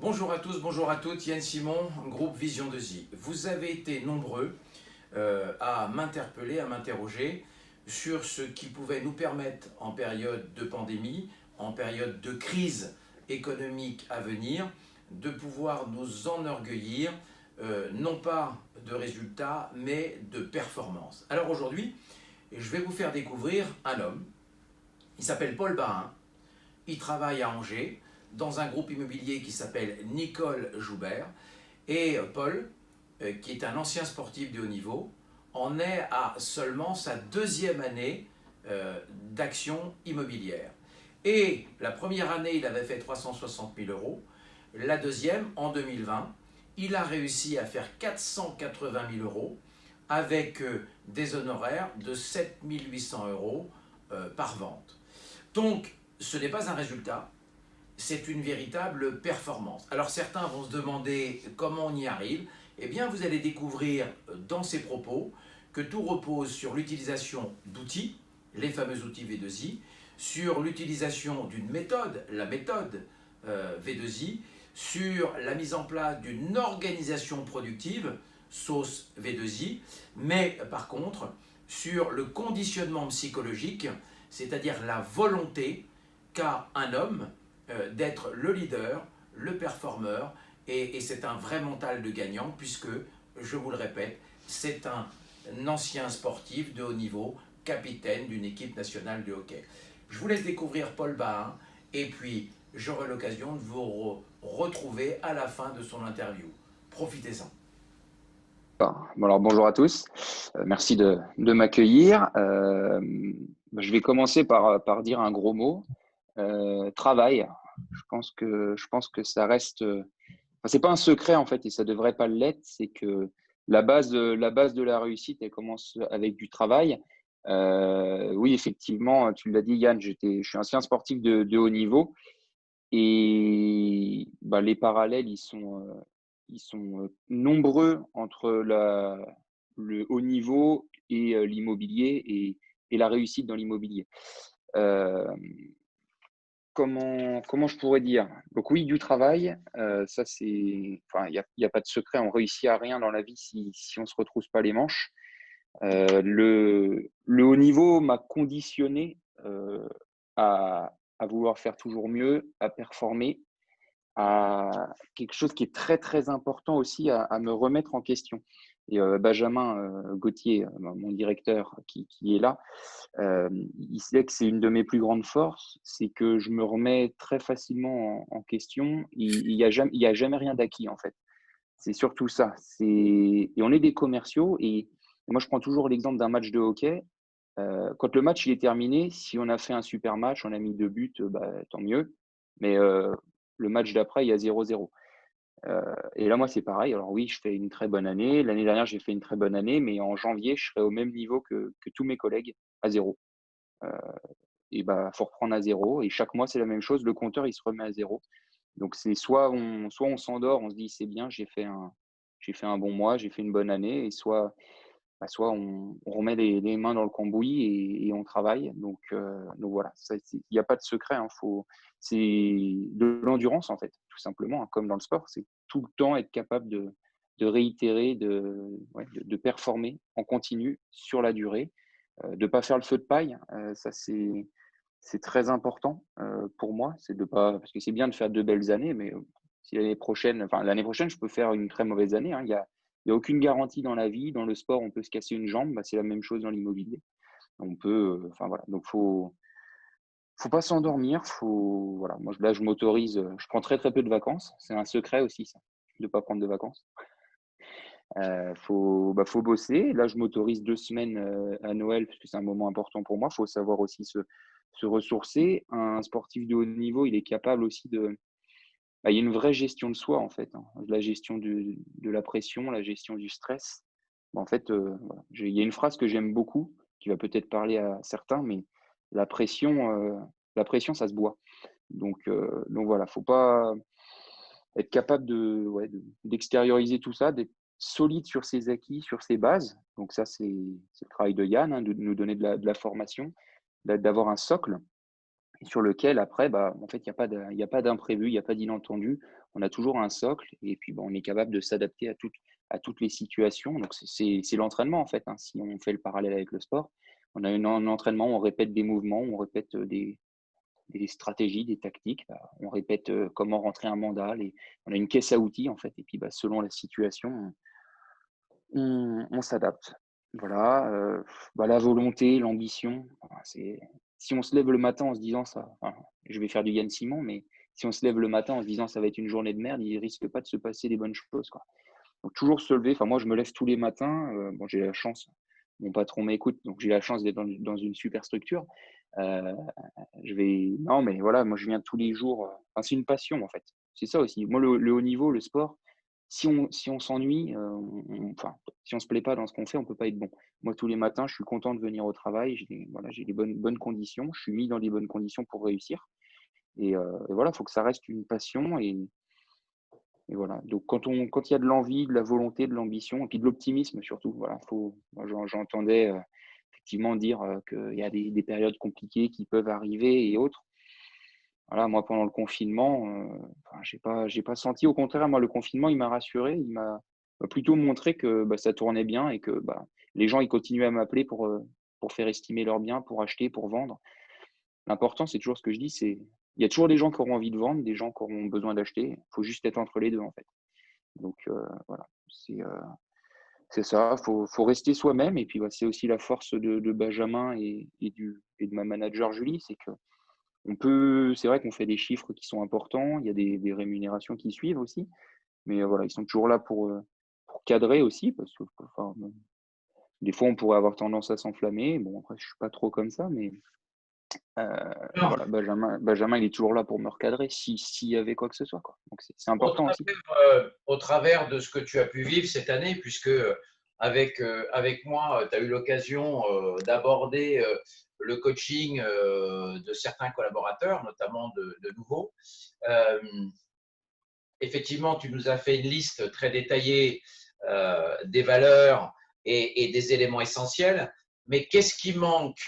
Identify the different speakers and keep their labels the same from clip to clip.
Speaker 1: Bonjour à tous, bonjour à toutes, Yann Simon, groupe Vision 2i. Vous avez été nombreux à m'interpeller, à m'interroger sur ce qui pouvait nous permettre en période de pandémie, en période de crise économique à venir, de pouvoir nous enorgueillir, non pas de résultats, mais de performances. Alors aujourd'hui, je vais vous faire découvrir un homme. Il s'appelle Paul Barin. Il travaille à Angers dans un groupe immobilier qui s'appelle Nicole Joubert. Et Paul, qui est un ancien sportif de haut niveau, en est à seulement sa deuxième année d'action immobilière. Et la première année, il avait fait 360 000 euros. La deuxième, en 2020, il a réussi à faire 480 000 euros avec des honoraires de 7 800 euros par vente. Donc, ce n'est pas un résultat, c'est une véritable performance. Alors certains vont se demander comment on y arrive. Eh bien, vous allez découvrir dans ces propos que tout repose sur l'utilisation d'outils, les fameux outils V2I, sur l'utilisation d'une méthode, la méthode V2I, sur la mise en place d'une organisation productive, sauce V2I, mais par contre, sur le conditionnement psychologique, c'est-à-dire la volonté qu'a un homme d'être le leader, le performeur, et c'est un vrai mental de gagnant, puisque, je vous le répète, c'est un ancien sportif de haut niveau, capitaine d'une équipe nationale de hockey. Je vous laisse découvrir Paul Bahin, et puis j'aurai l'occasion de vous retrouver à la fin de son interview. Profitez-en.
Speaker 2: Bon, alors bonjour à tous. Merci de m'accueillir. Je vais commencer par dire un gros mot. Travail. Je pense que ça reste. Enfin, c'est pas un secret en fait et ça devrait pas l'être. C'est que la base de la réussite, elle commence avec du travail. Oui, effectivement, tu l'as dit, Yann. Je suis ancien sportif de haut niveau et bah, les parallèles, ils sont nombreux entre le haut niveau et l'immobilier et la réussite dans l'immobilier. Euh, comment je pourrais dire? Donc oui, du travail, ça c'est, enfin, il y a pas de secret, on réussit à rien dans la vie si on se retrousse pas les manches. Le haut niveau m'a conditionné à vouloir faire toujours mieux, à performer, à quelque chose qui est très, très important aussi à me remettre en question. Et Benjamin Gauthier, mon directeur qui est là, il sait que c'est une de mes plus grandes forces, c'est que je me remets très facilement en question. Il y a jamais rien d'acquis en fait. C'est surtout ça. Et on est des commerciaux et moi je prends toujours l'exemple d'un match de hockey. Quand le match il est terminé, si on a fait un super match, on a mis 2 buts, bah, tant mieux. Mais le match d'après, il y a 0-0. Et là, moi, c'est pareil. Alors oui, je fais une très bonne année. L'année dernière, j'ai fait une très bonne année, mais en janvier, je serai au même niveau que tous mes collègues, à zéro. Heu et bah, faut reprendre à zéro. Et chaque mois, c'est la même chose. Le compteur, il se remet à zéro. Donc c'est soit on s'endort, on se dit: «C'est bien, j'ai fait un bon mois, j'ai fait une bonne année», et soit on remet les mains dans le cambouis et on travaille. Donc voilà, il n'y a pas de secret, hein, c'est de l'endurance en fait, tout simplement, hein, comme dans le sport. C'est tout le temps être capable de réitérer, ouais, de performer en continu sur la durée, de ne pas faire le feu de paille. Ça, c'est très important pour moi. C'est de pas, parce que c'est bien de faire de belles années, mais si l'année prochaine, je peux faire une très mauvaise année, hein. Il y a aucune garantie dans la vie. Dans le sport, on peut se casser une jambe, bah, c'est la même chose dans l'immobilier. On peut, enfin voilà, donc faut pas s'endormir, voilà. Moi, là, je m'autorise, je prends très, très peu de vacances. C'est un secret aussi ça, de pas prendre de vacances. Faut bosser. Là, je m'autorise 2 semaines, à Noël parce que c'est un moment important pour moi. Faut savoir aussi se ressourcer. Un sportif de haut niveau, il est capable aussi il y a une vraie gestion de soi en fait, hein. La gestion de la pression, la gestion du stress. Bah, en fait, voilà, il y a une phrase que j'aime beaucoup, qui va peut-être parler à certains, mais la pression, heu, la pression, ça se boit. Donc voilà, faut pas être capable ouais, d'extérioriser tout ça, d'être solide sur ses acquis, sur ses bases. Donc ça, c'est le travail de Yann, hein, de nous donner de la formation, d'avoir un socle sur lequel après, bah, en fait, il y a pas d'imprévu, il y a pas d'inattendu. on a toujours un socle et puis bon, on est capable de s'adapter à toutes les situations. Donc c'est l'entraînement en fait, hein, si on fait le parallèle avec le sport. On a un entraînement, on répète des mouvements, on répète des stratégies, des tactiques. Bah, on répète comment rentrer un mandat. On a une caisse à outils en fait. Et puis bah, selon la situation, on s'adapte. Voilà, bah, la volonté, l'ambition, c'est si on se lève le matin en se disant ça je vais faire du Yann Simon, mais si on se lève le matin en se disant: «Ça va être une journée de merde», il risque pas de se passer des bonnes choses, quoi. Donc toujours se lever, moi je me lève tous les matins, bon j'ai la chance, mon patron m'écoute, donc j'ai la chance d'être dans une super structure. Heu, je vais non mais voilà, moi je viens tous les jours, c'est une passion en fait. C'est ça aussi. Moi le haut niveau, le sport, si on s'ennuie, si on se plaît pas dans ce qu'on fait, on peut pas être bon. Moi tous les matins, je suis content de venir au travail, j'ai des bonnes conditions, je suis mis dans les bonnes conditions pour réussir et voilà, il faut que ça reste une passion et voilà. Donc quand il y a de l'envie, de la volonté, de l'ambition et puis de l'optimisme surtout, voilà, moi j'entendais, effectivement dire, qu'il y a des périodes compliquées qui peuvent arriver et autres. Voilà, moi pendant le confinement, j'ai pas senti au contraire, moi le confinement, il m'a rassuré, il m'a plutôt montré que, bah, ça tournait bien et que, bah, les gens, ils continuaient à m'appeler pour faire estimer leurs biens, pour acheter, pour vendre. L'important, c'est toujours ce que je dis, c'est il y a toujours des gens qui auront envie de vendre, des gens qui auront besoin d'acheter. Il faut juste être entre les 2 en fait. Donc voilà, c'est ça, faut rester soi-même et puis, bah, c'est aussi la force de Benjamin et de ma manager Julie, c'est c'est vrai qu'on fait des chiffres qui sont importants, il y a des rémunérations qui suivent aussi, mais voilà, ils sont toujours là pour cadrer aussi parce que, enfin, bon, des fois, on pourrait avoir tendance à s'enflammer. Bon, après, je suis pas trop comme ça, mais
Speaker 1: Alors,
Speaker 2: voilà, Benjamin, il est toujours là pour me recadrer s'il y avait quoi que ce soit, quoi. Donc c'est important aussi.
Speaker 1: au travers de ce que tu as pu vivre cette année, puisque avec moi, tu as eu l'occasion d'aborder le coaching de certains collaborateurs, notamment de nouveaux. Euh, Effectivement, tu nous as fait une liste très détaillée des valeurs et des éléments essentiels. Mais qu'est-ce qui manque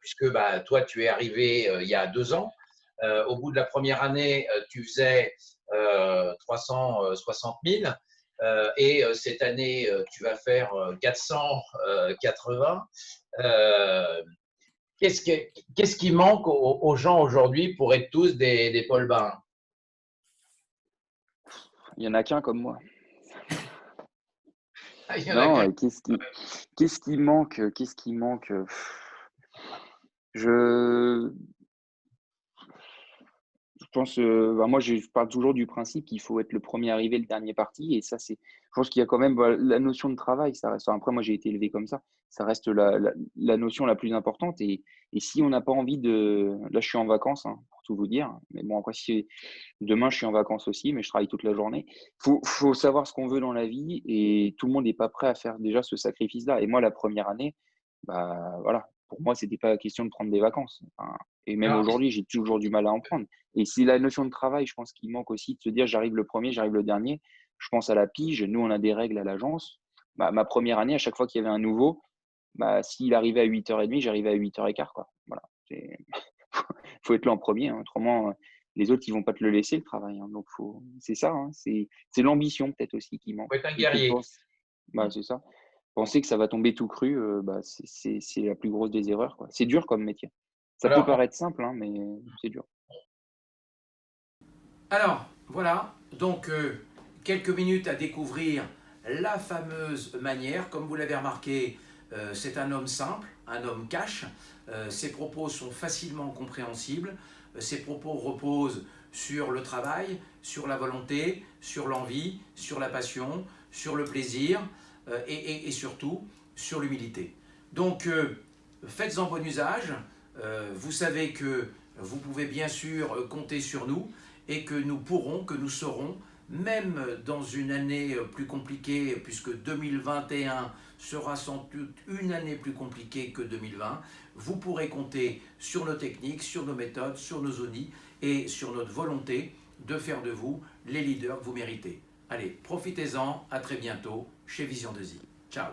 Speaker 1: puisque bah, toi, tu es arrivé il y a 2 ans. Au bout de la première année, tu faisais 360 000. Et cette année, tu vas faire 480. Euh, qu'est-ce qui manque aux gens aujourd'hui pour être tous des Paul Bain?
Speaker 2: Il y en a qu'un comme moi.
Speaker 1: Il y en a
Speaker 2: Non,
Speaker 1: qu'un.
Speaker 2: qu'est-ce qui manque, qu'est-ce qui manque? Je Je pense, moi, je pars toujours du principe qu'il faut être le premier arrivé, le dernier parti et ça, je pense qu'il y a quand même, la notion de travail, ça reste après moi, j'ai été élevé comme ça reste la notion la plus importante et si on n'a pas envie là, je suis en vacances, hein, pour tout vous dire, mais bon, après si demain, je suis en vacances aussi, mais je travaille toute la journée. Faut savoir ce qu'on veut dans la vie et tout le monde n'est pas prêt à faire déjà ce sacrifice-là et moi, la première année, bah, voilà, pour moi, c'était pas question de prendre des vacances, enfin et même
Speaker 1: Alors,
Speaker 2: aujourd'hui, j'ai toujours du mal à en prendre. Et c'est la notion de travail, je pense qu'il manque aussi de se dire: «J'arrive le premier, j'arrive le dernier». Je pense à la pige, nous, on a des règles à l'agence. Bah, ma première année, à chaque fois qu'il y avait un nouveau, bah, s'il arrivait à 8h30, j'arrivais à 8h15, quoi. Voilà, c'est faut être là en premier, hein, autrement, les autres, ils vont pas te le laisser le travail, hein, donc c'est ça, hein, c'est l'ambition peut-être aussi qui manque
Speaker 1: faut être un
Speaker 2: et puis
Speaker 1: guerrier.
Speaker 2: c'est ça. Penser que ça va tomber tout cru, bah, c'est la plus grosse des erreurs, quoi. C'est dur comme métier. Ça peut
Speaker 1: Alors,
Speaker 2: paraître simple, hein, mais c'est dur.
Speaker 1: alors, voilà, donc quelques minutes à découvrir la fameuse manière. Comme vous l'avez remarqué, c'est un homme simple, un homme cash. Ses propos sont facilement compréhensibles. Ses propos reposent sur le travail, sur la volonté, sur l'envie, sur la passion, sur le plaisir et surtout sur l'humilité. Donc, faites-en bon usage. Vous savez que vous pouvez bien sûr compter sur nous et que nous pourrons, que nous serons, même dans une année plus compliquée, puisque 2021 sera sans doute une année plus compliquée que 2020, vous pourrez compter sur nos techniques, sur nos méthodes, sur nos outils et sur notre volonté de faire de vous les leaders que vous méritez. Allez, profitez-en, à très bientôt chez Vision 2i. Ciao.